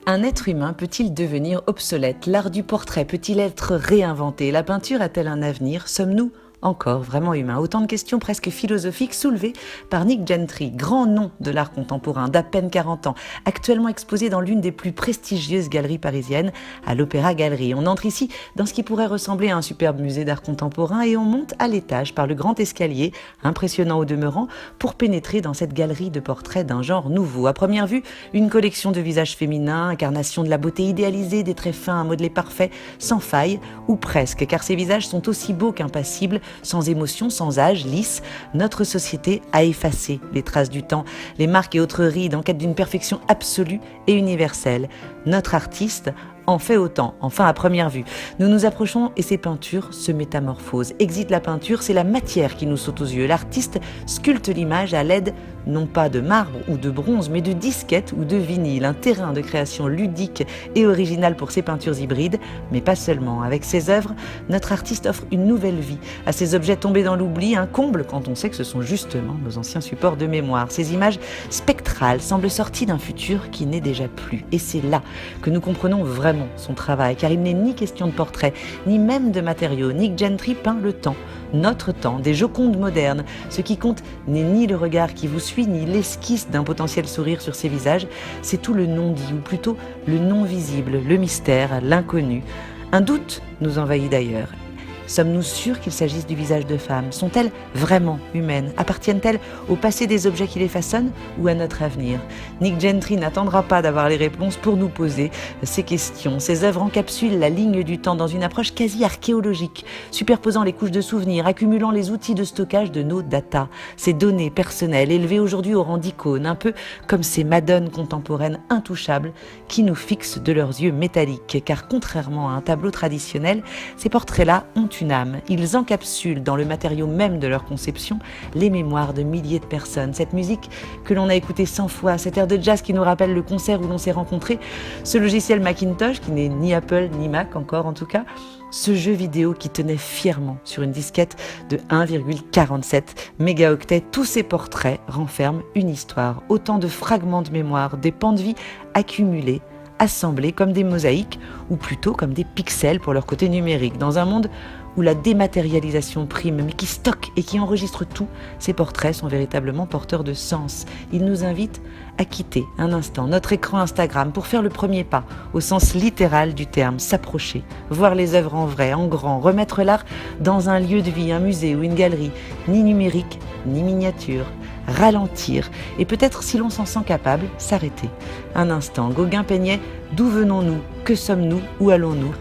Un être humain peut-il devenir obsolète? L'art du portrait peut-il être réinventé? La peinture a-t-elle un avenir? Sommes-nous encore vraiment humains? Autant de questions presque philosophiques soulevées par Nick Gentry, grand nom de l'art contemporain d'à peine 40 ans, actuellement exposé dans l'une des plus prestigieuses galeries parisiennes, à l'Opéra Galerie. On entre ici dans ce qui pourrait ressembler à un superbe musée d'art contemporain et on monte à l'étage par le grand escalier, impressionnant au demeurant, pour pénétrer dans cette galerie de portraits d'un genre nouveau. À première vue, une collection de visages féminins, incarnation de la beauté idéalisée, des traits fins, un modelé parfait, sans faille, ou presque, car ces visages sont aussi beaux qu'impassibles, sans émotion, sans âge, lisses. Notre société a effacé les traces du temps, les marques et autres rides en quête d'une perfection absolue et universelle. Notre artiste en fait autant, enfin à première vue. Nous nous approchons et ces peintures se métamorphosent. Exit la peinture, c'est la matière qui nous saute aux yeux. L'artiste sculpte l'image à l'aide non pas de marbre ou de bronze, mais de disquettes ou de vinyle. Un terrain de création ludique et original pour ces peintures hybrides, mais pas seulement. Avec ses œuvres, notre artiste offre une nouvelle vie à ces objets tombés dans l'oubli, un comble quand on sait que ce sont justement nos anciens supports de mémoire. Ces images spectrales semblent sorties d'un futur qui n'est déjà plus. Et c'est là que nous comprenons vraiment son travail, car il n'est ni question de portrait, ni même de matériaux. Nick Gentry peint le temps, notre temps, des Jocondes modernes. Ce qui compte n'est ni le regard qui vous suit, ni l'esquisse d'un potentiel sourire sur ces visages, c'est tout le non-dit, ou plutôt le non-visible, le mystère, l'inconnu. Un doute nous envahit d'ailleurs. Sommes-nous sûrs qu'il s'agisse du visage de femmes? Sont-elles vraiment humaines? Appartiennent-elles au passé des objets qui les façonnent ou à notre avenir? Nick Gentry n'attendra pas d'avoir les réponses pour nous poser ces questions. Ses œuvres encapsulent la ligne du temps dans une approche quasi archéologique, superposant les couches de souvenirs, accumulant les outils de stockage de nos datas, ces données personnelles élevées aujourd'hui au rang d'icônes, un peu comme ces madones contemporaines intouchables qui nous fixent de leurs yeux métalliques. Car contrairement à un tableau traditionnel, ces portraits-là ont une âme. Ils encapsulent dans le matériau même de leur conception les mémoires de milliers de personnes. Cette musique que l'on a écoutée 100 fois, cet air de jazz qui nous rappelle le concert où l'on s'est rencontrés, ce logiciel Macintosh qui n'est ni Apple ni Mac encore en tout cas, ce jeu vidéo qui tenait fièrement sur une disquette de 1,47 mégaoctets, tous ces portraits renferment une histoire, autant de fragments de mémoire, des pans de vie accumulés, assemblés comme des mosaïques, ou plutôt comme des pixels pour leur côté numérique. Dans un monde où la dématérialisation prime, mais qui stocke et qui enregistre tout, ces portraits sont véritablement porteurs de sens. Ils nous invitent à quitter un instant notre écran Instagram pour faire le premier pas, au sens littéral du terme, s'approcher, voir les œuvres en vrai, en grand, remettre l'art dans un lieu de vie, un musée ou une galerie, ni numérique, ni miniature. Ralentir et peut-être, si l'on s'en sent capable, s'arrêter. Un instant, Gauguin peignait « D'où venons-nous? Que sommes-nous? Où allons-nous ?»